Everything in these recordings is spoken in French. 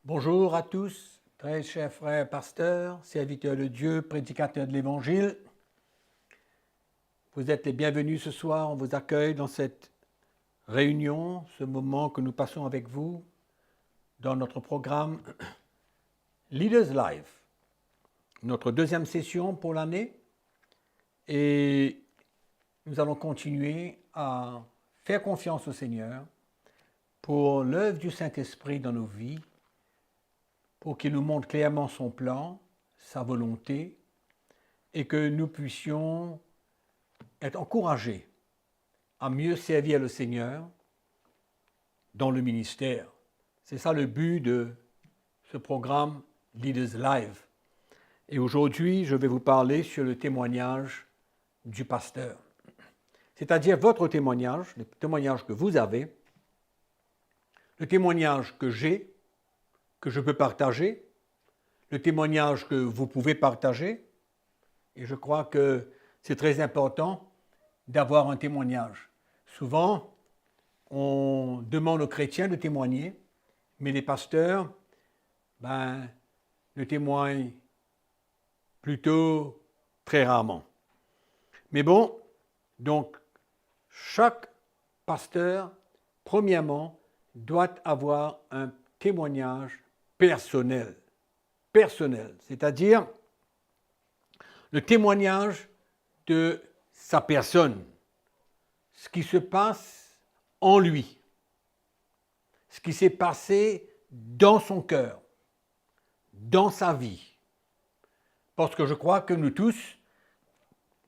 Bonjour à tous, très chers frères pasteurs, serviteurs de Dieu, prédicateurs de l'Évangile. Vous êtes les bienvenus ce soir, on vous accueille dans cette réunion, ce moment que nous passons avec vous dans notre programme Leaders Live, notre deuxième session pour l'année. Et nous allons continuer à faire confiance au Seigneur pour l'œuvre du Saint-Esprit dans nos vies, pour qu'il nous montre clairement son plan, sa volonté, et que nous puissions être encouragés à mieux servir le Seigneur dans le ministère. C'est ça le but de ce programme Leaders Live. Et aujourd'hui, je vais vous parler sur le témoignage du pasteur. C'est-à-dire votre témoignage, le témoignage que vous avez, le témoignage que j'ai, que je peux partager, le témoignage que vous pouvez partager. Et je crois que c'est très important d'avoir un témoignage. Souvent, on demande aux chrétiens de témoigner, mais les pasteurs ne témoignent plutôt très rarement. Mais bon, donc, chaque pasteur, premièrement, doit avoir un témoignage personnel, c'est-à-dire le témoignage de sa personne, ce qui se passe en lui, ce qui s'est passé dans son cœur, dans sa vie. Parce que je crois que nous tous,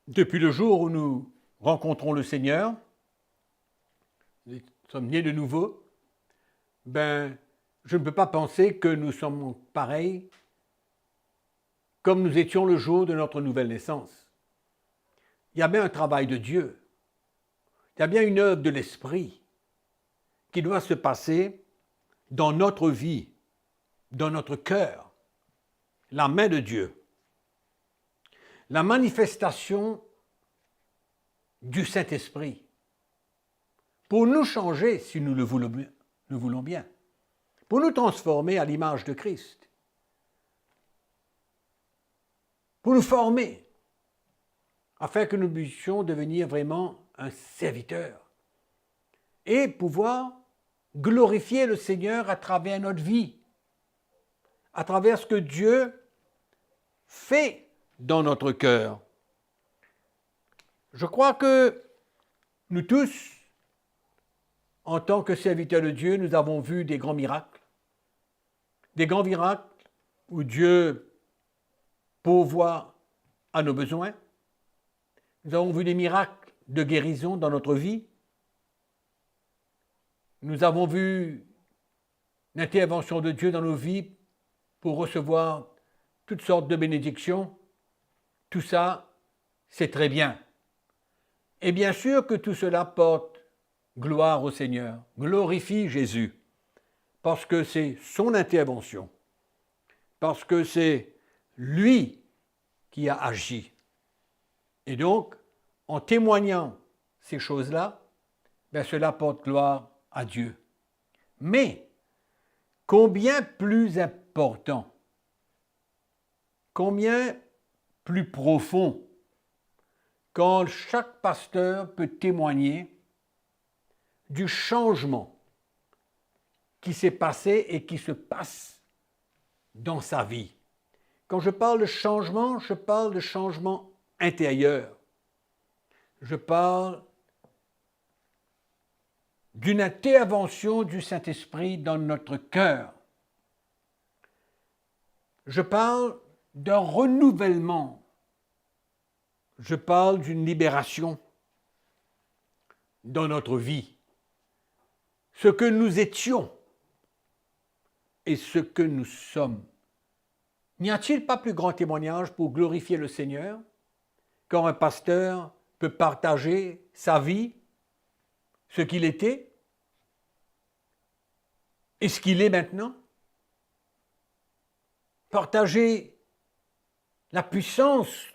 depuis le jour où nous rencontrons le Seigneur, nous sommes nés de nouveau, je ne peux pas penser que nous sommes pareils comme nous étions le jour de notre nouvelle naissance. Il y a bien un travail de Dieu, il y a bien une œuvre de l'Esprit qui doit se passer dans notre vie, dans notre cœur, la main de Dieu. La manifestation du Saint-Esprit pour nous changer si nous le voulons bien, pour nous transformer à l'image de Christ, pour nous former, afin que nous puissions devenir vraiment un serviteur et pouvoir glorifier le Seigneur à travers notre vie, à travers ce que Dieu fait dans notre cœur. Je crois que nous tous, en tant que serviteurs de Dieu, nous avons vu des grands miracles où Dieu pourvoit à nos besoins. Nous avons vu des miracles de guérison dans notre vie. Nous avons vu l'intervention de Dieu dans nos vies pour recevoir toutes sortes de bénédictions. Tout ça, c'est très bien. Et bien sûr que tout cela porte gloire au Seigneur, glorifie Jésus, parce que c'est son intervention, parce que c'est lui qui a agi. Et donc, en témoignant ces choses-là, cela porte gloire à Dieu. Mais, combien plus important, combien plus profond, quand chaque pasteur peut témoigner du changement qui s'est passé et qui se passe dans sa vie. Quand je parle de changement, je parle de changement intérieur. Je parle d'une intervention du Saint-Esprit dans notre cœur. Je parle d'un renouvellement. Je parle d'une libération dans notre vie. Ce que nous étions et ce que nous sommes. N'y a-t-il pas plus grand témoignage pour glorifier le Seigneur quand un pasteur peut partager sa vie, ce qu'il était et ce qu'il est maintenant? Partager la puissance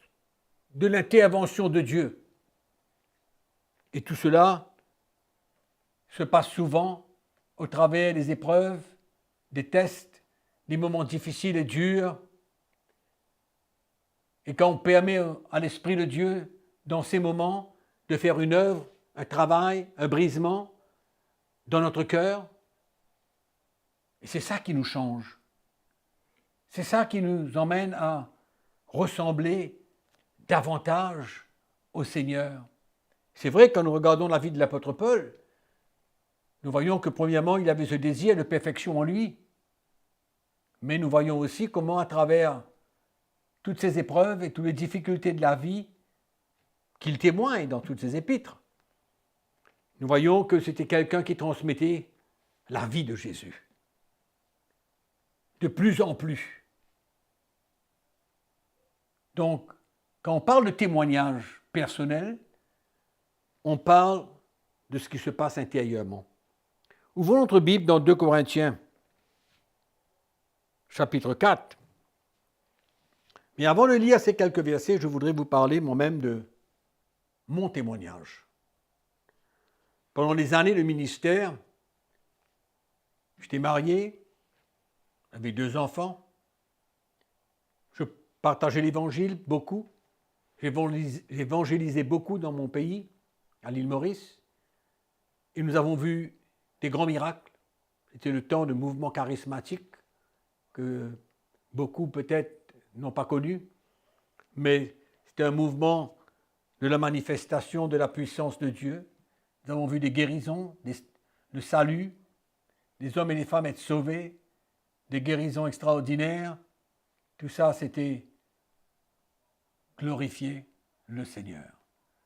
de l'intervention de Dieu. Et tout cela se passe souvent au travers des épreuves, des tests, des moments difficiles et durs. Et quand on permet à l'Esprit de Dieu, dans ces moments, de faire une œuvre, un travail, un brisement dans notre cœur, et c'est ça qui nous change. C'est ça qui nous emmène à ressembler davantage au Seigneur. C'est vrai que quand nous regardons la vie de l'apôtre Paul, nous voyons que premièrement, il avait ce désir de perfection en lui. Mais nous voyons aussi comment à travers toutes ces épreuves et toutes les difficultés de la vie qu'il témoigne dans toutes ses épîtres, nous voyons que c'était quelqu'un qui transmettait la vie de Jésus. De plus en plus. Donc, quand on parle de témoignage personnel, on parle de ce qui se passe intérieurement. Ouvrons notre Bible dans 2 Corinthiens, chapitre 4. Mais avant de lire ces quelques versets, je voudrais vous parler moi-même de mon témoignage. Pendant les années de ministère, j'étais marié, j'avais 2 enfants, je partageais l'Évangile beaucoup, j'évangélisais beaucoup dans mon pays, à l'île Maurice, et nous avons vu des grands miracles. C'était le temps de mouvements charismatiques que beaucoup peut-être n'ont pas connu, mais c'était un mouvement de la manifestation de la puissance de Dieu. Nous avons vu des guérisons, le salut, des hommes et des femmes être sauvés, des guérisons extraordinaires. Tout ça, c'était glorifier le Seigneur.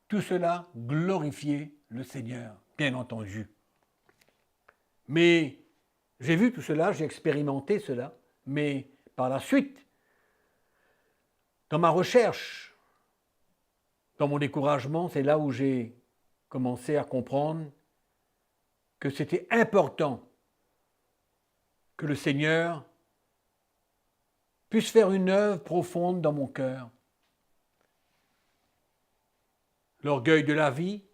Tout cela, glorifier le Seigneur, bien entendu. Mais j'ai vu tout cela, j'ai expérimenté cela, mais par la suite, dans ma recherche, dans mon découragement, c'est là où j'ai commencé à comprendre que c'était important que le Seigneur puisse faire une œuvre profonde dans mon cœur. L'orgueil de la vie,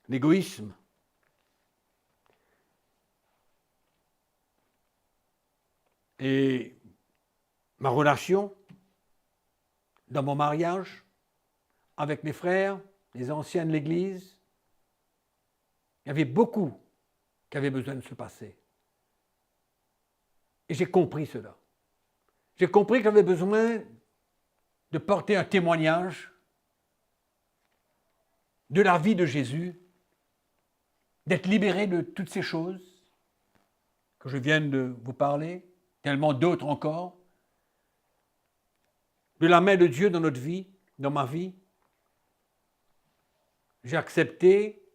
l'égoïsme, et ma relation dans mon mariage avec mes frères, les anciens de l'Église, il y avait beaucoup qui avaient besoin de se passer. Et j'ai compris cela. J'ai compris que j'avais besoin de porter un témoignage de la vie de Jésus, d'être libéré de toutes ces choses que je viens de vous parler, tellement d'autres encore, de la main de Dieu dans notre vie, dans ma vie. J'ai accepté,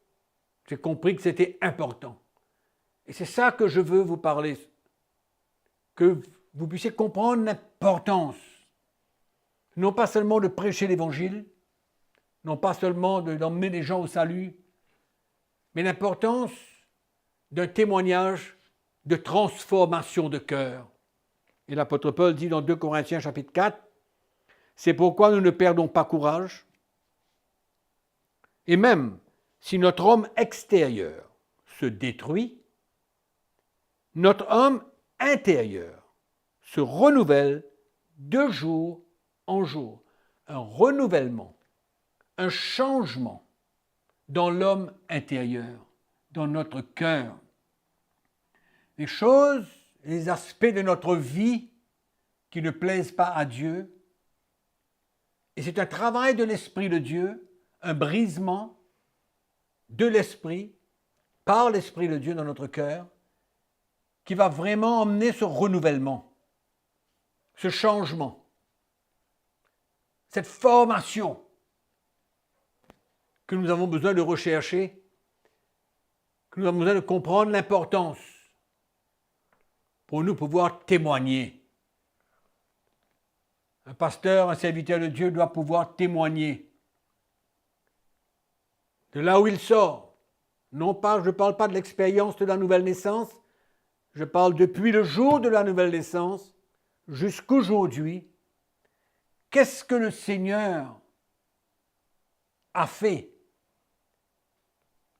j'ai compris que c'était important. Et c'est ça que je veux vous parler, que vous puissiez comprendre l'importance, non pas seulement de prêcher l'Évangile, non pas seulement d'emmener les gens au salut, mais l'importance d'un témoignage de transformation de cœur. Et l'apôtre Paul dit dans 2 Corinthiens chapitre 4, « C'est pourquoi nous ne perdons pas courage, et même si notre homme extérieur se détruit, notre homme intérieur se renouvelle de jour en jour. » Un renouvellement, un changement dans l'homme intérieur, dans notre cœur. Les choses, les aspects de notre vie qui ne plaisent pas à Dieu, et c'est un travail de l'Esprit de Dieu, un brisement de l'Esprit, par l'Esprit de Dieu dans notre cœur, qui va vraiment emmener ce renouvellement, ce changement, cette formation que nous avons besoin de rechercher, que nous avons besoin de comprendre l'importance pour nous pouvoir témoigner. Un pasteur, un serviteur de Dieu doit pouvoir témoigner de là où il sort. Non pas, je ne parle pas de l'expérience de la nouvelle naissance, je parle depuis le jour de la nouvelle naissance jusqu'aujourd'hui. Qu'est-ce que le Seigneur a fait?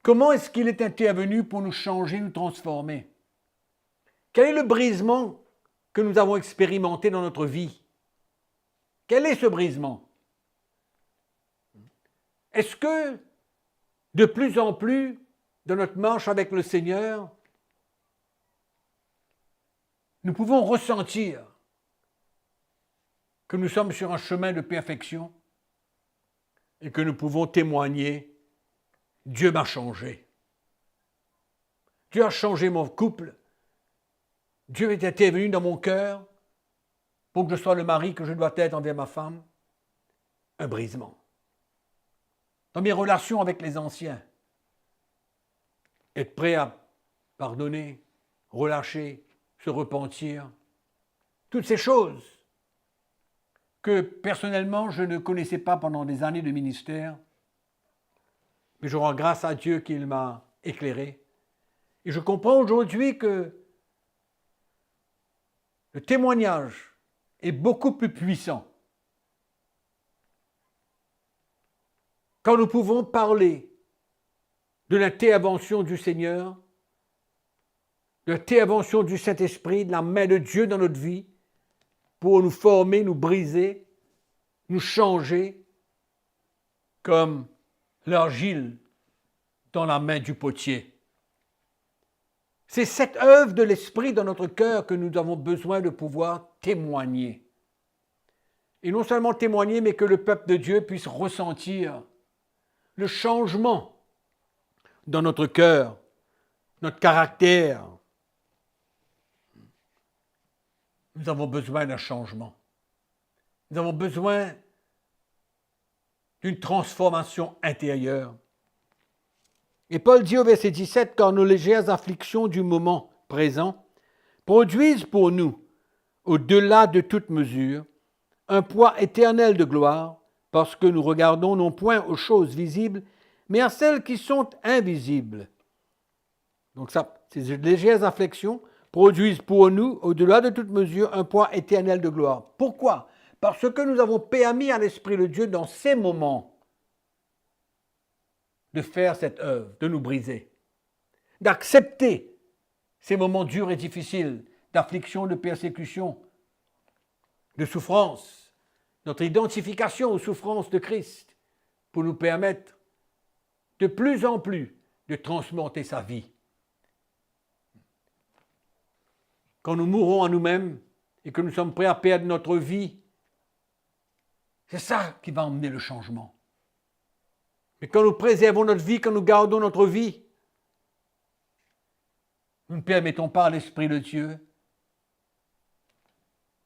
Comment est-ce qu'il est intervenu pour nous changer, nous transformer? Quel est le brisement que nous avons expérimenté dans notre vie? Quel est ce brisement? Est-ce que de plus en plus, dans notre marche avec le Seigneur, nous pouvons ressentir que nous sommes sur un chemin de perfection et que nous pouvons témoigner « Dieu m'a changé. Dieu a changé mon couple. Dieu est intervenu dans mon cœur pour que je sois le mari que je dois être envers ma femme. » Un brisement. Dans mes relations avec les anciens, être prêt à pardonner, relâcher, se repentir, toutes ces choses que personnellement je ne connaissais pas pendant des années de ministère, mais je rends grâce à Dieu qu'il m'a éclairé. Et je comprends aujourd'hui que le témoignage est beaucoup plus puissant quand nous pouvons parler de l'intervention du Seigneur, de l'intervention du Saint-Esprit, de la main de Dieu dans notre vie, pour nous former, nous briser, nous changer, comme l'argile dans la main du potier. C'est cette œuvre de l'Esprit dans notre cœur que nous avons besoin de pouvoir témoigner. Et non seulement témoigner, mais que le peuple de Dieu puisse ressentir le changement dans notre cœur, notre caractère. Nous avons besoin d'un changement. Nous avons besoin d'une transformation intérieure. Et Paul dit au verset 17, « Car nos légères afflictions du moment présent produisent pour nous, au-delà de toute mesure, un poids éternel de gloire, parce que nous regardons non point aux choses visibles, mais à celles qui sont invisibles. » Donc ça, ces légères afflictions produisent pour nous, au-delà de toute mesure, un poids éternel de gloire. Pourquoi? Parce que nous avons permis à l'Esprit de Dieu, dans ces moments, de faire cette œuvre, de nous briser, d'accepter ces moments durs et difficiles, d'affliction, de persécution, de souffrance, notre identification aux souffrances de Christ, pour nous permettre de plus en plus de transmonter sa vie. Quand nous mourrons à nous-mêmes et que nous sommes prêts à perdre notre vie, c'est ça qui va emmener le changement. Mais quand nous préservons notre vie, quand nous gardons notre vie, nous ne permettons pas à l'Esprit de Dieu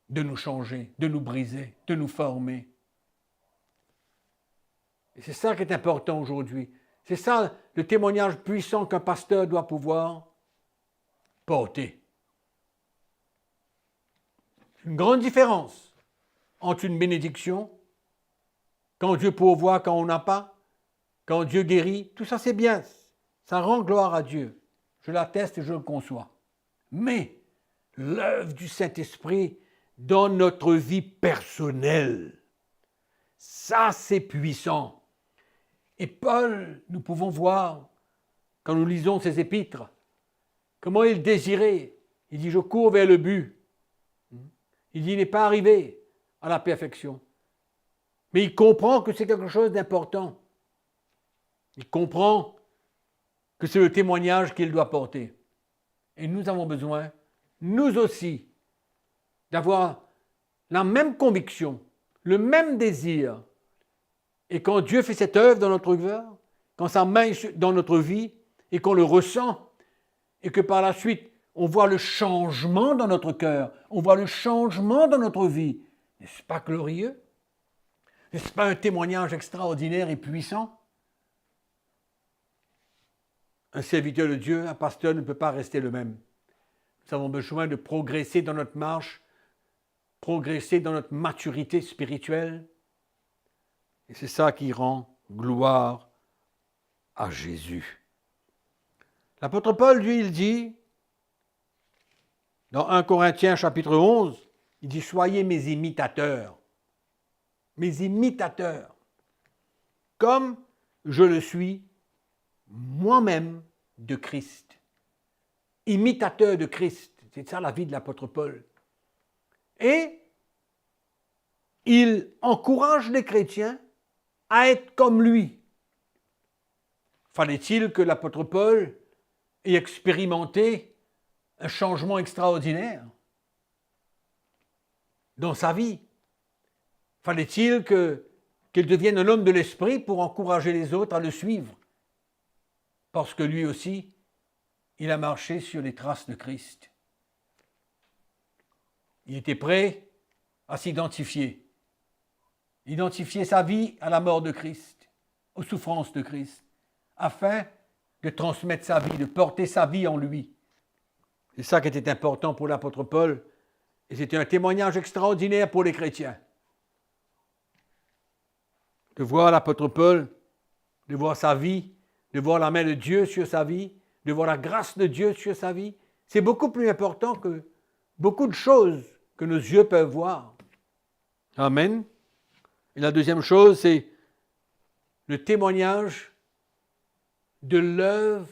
de nous changer, de nous briser, de nous former. Et c'est ça qui est important aujourd'hui. C'est ça le témoignage puissant qu'un pasteur doit pouvoir porter. Une grande différence entre une bénédiction, quand Dieu pourvoit, quand on n'a pas, quand Dieu guérit, tout ça c'est bien, ça rend gloire à Dieu. Je l'atteste et je le conçois. Mais l'œuvre du Saint-Esprit dans notre vie personnelle, ça c'est puissant. Et Paul, nous pouvons voir, quand nous lisons ses épîtres, comment il désirait. Il dit, je cours vers le but. Il dit, il n'est pas arrivé à la perfection. Mais il comprend que c'est quelque chose d'important. Il comprend que c'est le témoignage qu'il doit porter. Et nous avons besoin, nous aussi, d'avoir la même conviction, le même désir. Et quand Dieu fait cette œuvre dans notre cœur, quand sa main est dans notre vie, et qu'on le ressent, et que par la suite, on voit le changement dans notre cœur, on voit le changement dans notre vie, n'est-ce pas glorieux? N'est-ce pas un témoignage extraordinaire et puissant? Un serviteur de Dieu, un pasteur ne peut pas rester le même. Nous avons besoin de progresser dans notre marche, progresser dans notre maturité spirituelle. Et c'est ça qui rend gloire à Jésus. L'apôtre Paul, lui, il dit, dans 1 Corinthiens chapitre 11, il dit « Soyez mes imitateurs, comme je le suis moi-même de Christ. » Imitateur de Christ, c'est ça la vie de l'apôtre Paul. Et il encourage les chrétiens à être comme lui. Fallait-il que l'apôtre Paul ait expérimenté un changement extraordinaire dans sa vie? Fallait-il qu'il devienne un homme de l'esprit pour encourager les autres à le suivre? Parce que lui aussi, il a marché sur les traces de Christ. Il était prêt à s'identifier. Identifier sa vie à la mort de Christ, aux souffrances de Christ, afin de transmettre sa vie, de porter sa vie en lui. C'est ça qui était important pour l'apôtre Paul, et c'était un témoignage extraordinaire pour les chrétiens. De voir l'apôtre Paul, de voir sa vie, de voir la main de Dieu sur sa vie, de voir la grâce de Dieu sur sa vie, c'est beaucoup plus important que beaucoup de choses que nos yeux peuvent voir. Amen. Et la deuxième chose, c'est le témoignage de l'œuvre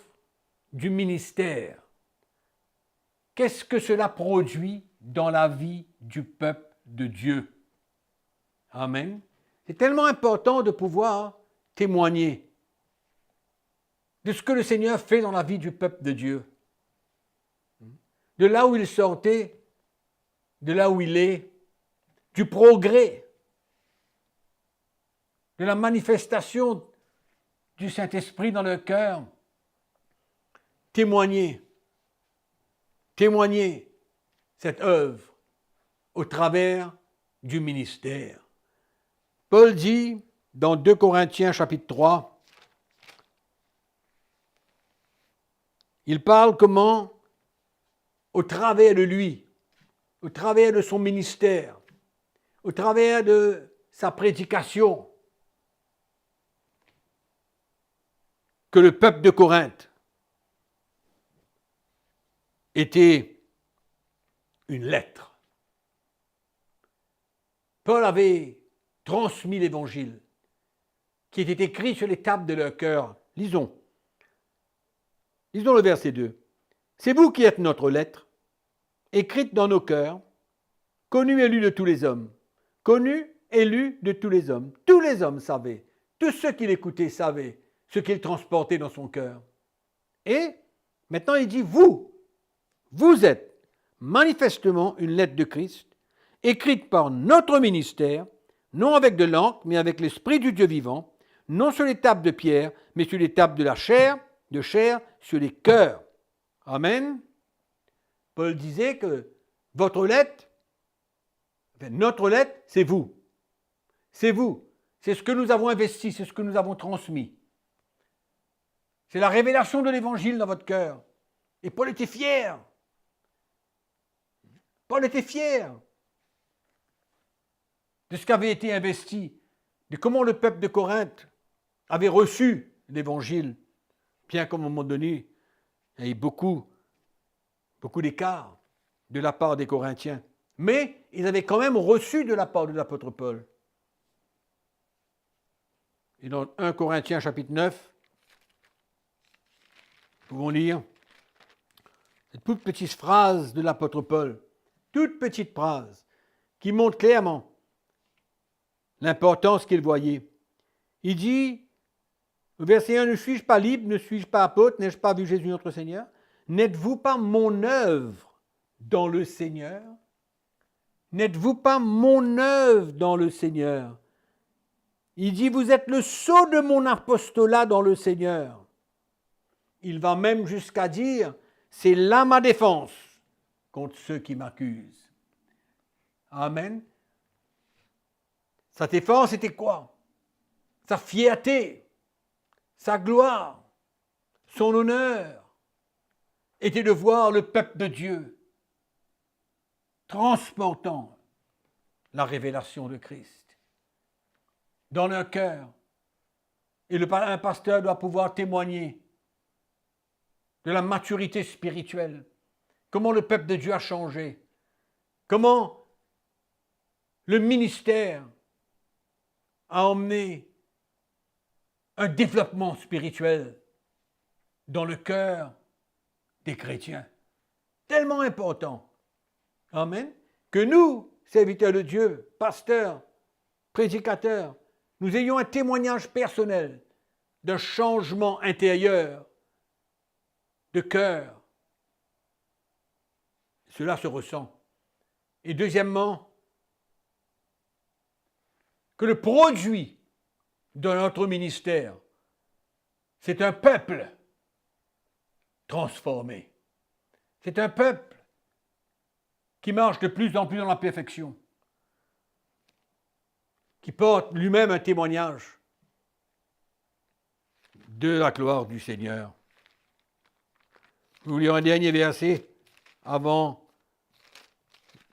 du ministère. Qu'est-ce que cela produit dans la vie du peuple de Dieu? Amen. C'est tellement important de pouvoir témoigner de ce que le Seigneur fait dans la vie du peuple de Dieu. De là où il sortait, de là où il est, du progrès, de la manifestation du Saint-Esprit dans le cœur. Témoigner cette œuvre au travers du ministère. Paul dit dans 2 Corinthiens chapitre 3, il parle comment, au travers de lui, au travers de son ministère, au travers de sa prédication, que le peuple de Corinthe était une lettre. Paul avait transmis l'évangile qui était écrit sur les tables de leur cœur. Lisons le verset 2. C'est vous qui êtes notre lettre, écrite dans nos cœurs, connue et lue de tous les hommes. Connue et lue de tous les hommes. Tous les hommes savaient, tous ceux qui l'écoutaient savaient ce qu'il transportait dans son cœur. Et maintenant il dit, vous êtes manifestement une lettre de Christ, écrite par notre ministère, non avec de l'encre, mais avec l'Esprit du Dieu vivant, non sur les tables de pierre, mais sur les tables de la chair, sur les cœurs. Amen. Paul disait que votre lettre, notre lettre, c'est vous. C'est vous. C'est ce que nous avons investi, c'est ce que nous avons transmis. C'est la révélation de l'Évangile dans votre cœur. Et Paul était fier. Paul était fier de ce qui avait été investi, de comment le peuple de Corinthe avait reçu l'Évangile, bien qu'à un moment donné, il y ait beaucoup d'écart de la part des Corinthiens. Mais ils avaient quand même reçu de la part de l'apôtre Paul. Et dans 1 Corinthiens chapitre 9, nous pouvons lire cette toute petite phrase de l'apôtre Paul, toute petite phrase, qui montre clairement l'importance qu'il voyait. Il dit, au verset 1, ne suis-je pas libre, ne suis-je pas apôtre, n'ai-je pas vu Jésus notre Seigneur? N'êtes-vous pas mon œuvre dans le Seigneur? N'êtes-vous pas mon œuvre dans le Seigneur? Il dit, vous êtes le sceau de mon apostolat dans le Seigneur. Il va même jusqu'à dire, c'est là ma défense contre ceux qui m'accusent. Amen. Sa défense était quoi? Sa fierté, sa gloire, son honneur était de voir le peuple de Dieu transportant la révélation de Christ dans leur cœur. Et un pasteur doit pouvoir témoigner de la maturité spirituelle, comment le peuple de Dieu a changé, comment le ministère a emmené un développement spirituel dans le cœur des chrétiens. Tellement important, amen, que nous, serviteurs de Dieu, pasteurs, prédicateurs, nous ayons un témoignage personnel d'un changement intérieur de cœur. Cela se ressent. Et deuxièmement, que le produit de notre ministère, c'est un peuple transformé. C'est un peuple qui marche de plus en plus dans la perfection, qui porte lui-même un témoignage de la gloire du Seigneur. Nous lirons un dernier verset avant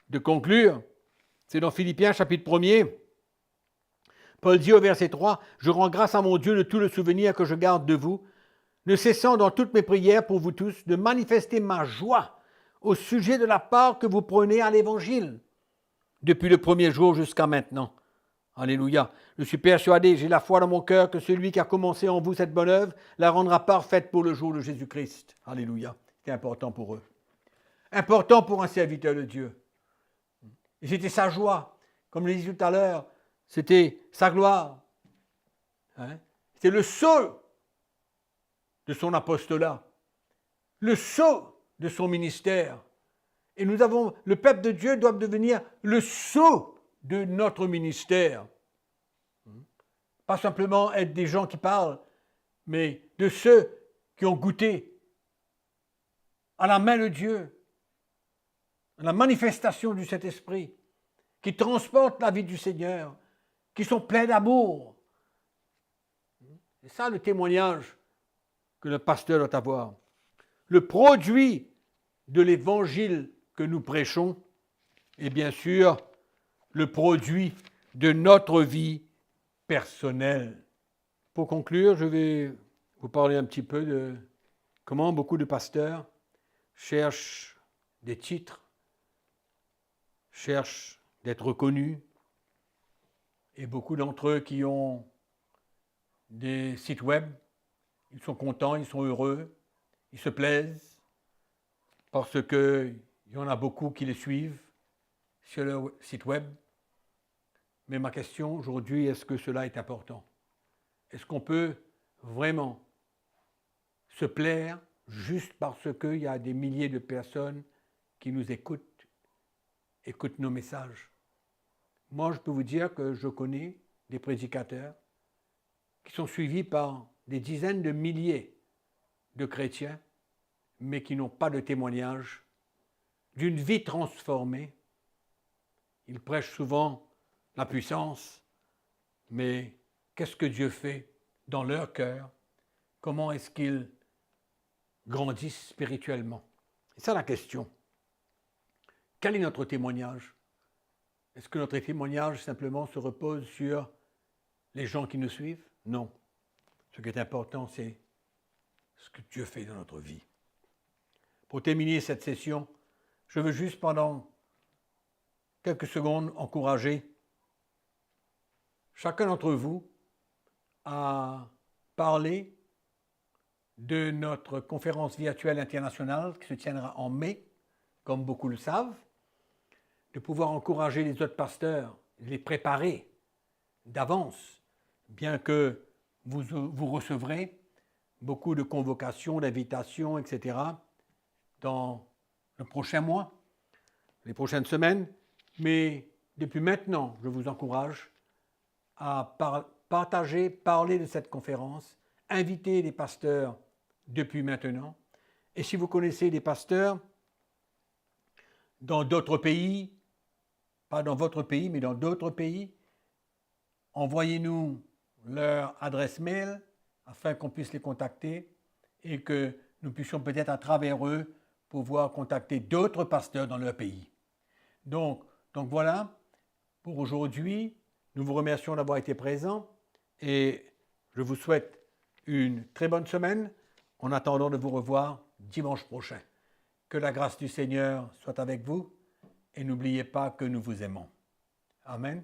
de conclure. C'est dans Philippiens chapitre 1er. Paul dit au verset 3, « Je rends grâce à mon Dieu de tout le souvenir que je garde de vous, ne cessant dans toutes mes prières pour vous tous de manifester ma joie au sujet de la part que vous prenez à l'Évangile, depuis le premier jour jusqu'à maintenant. » Alléluia. Je suis persuadé, j'ai la foi dans mon cœur que celui qui a commencé en vous cette bonne œuvre la rendra parfaite pour le jour de Jésus-Christ. Alléluia. C'est important pour eux. Important pour un serviteur de Dieu. Et c'était sa joie. Comme je l'ai dit tout à l'heure, c'était sa gloire. C'était le sceau de son apostolat. Le sceau de son ministère. Et le peuple de Dieu doit devenir le sceau de notre ministère. Pas simplement être des gens qui parlent, mais de ceux qui ont goûté à la main de Dieu, à la manifestation du Saint-Esprit, qui transportent la vie du Seigneur, qui sont pleins d'amour. C'est ça le témoignage que le pasteur doit avoir. Le produit de l'évangile que nous prêchons est bien sûr le produit de notre vie personnelle. Pour conclure, je vais vous parler un petit peu de comment beaucoup de pasteurs cherchent des titres, cherchent d'être reconnus, et beaucoup d'entre eux qui ont des sites web, ils sont contents, ils sont heureux, ils se plaisent, parce qu'il y en a beaucoup qui les suivent sur leur site web. Mais ma question aujourd'hui, est-ce que cela est important? Est-ce qu'on peut vraiment se plaire juste parce qu'il y a des milliers de personnes qui nous écoutent nos messages? Moi, je peux vous dire que je connais des prédicateurs qui sont suivis par des dizaines de milliers de chrétiens, mais qui n'ont pas de témoignage d'une vie transformée. Ils prêchent souvent la puissance, mais qu'est-ce que Dieu fait dans leur cœur? Comment est-ce qu'ils grandissent spirituellement? C'est ça la question. Quel est notre témoignage? Est-ce que notre témoignage simplement se repose sur les gens qui nous suivent? Non. Ce qui est important, c'est ce que Dieu fait dans notre vie. Pour terminer cette session, je veux juste pendant quelques secondes encourager chacun d'entre vous à parler de notre conférence virtuelle internationale qui se tiendra en mai, comme beaucoup le savent, de pouvoir encourager les autres pasteurs, les préparer d'avance, bien que vous recevrez beaucoup de convocations, d'invitations, etc., dans le prochain mois, les prochaines semaines. Mais depuis maintenant, je vous encourage à partager, parler de cette conférence, inviter les pasteurs depuis maintenant. Et si vous connaissez des pasteurs dans d'autres pays, pas dans votre pays, mais dans d'autres pays, envoyez-nous leur adresse mail afin qu'on puisse les contacter et que nous puissions peut-être à travers eux pouvoir contacter d'autres pasteurs dans leur pays. Donc voilà, pour aujourd'hui, nous vous remercions d'avoir été présents et je vous souhaite une très bonne semaine en attendant de vous revoir dimanche prochain. Que la grâce du Seigneur soit avec vous et n'oubliez pas que nous vous aimons. Amen.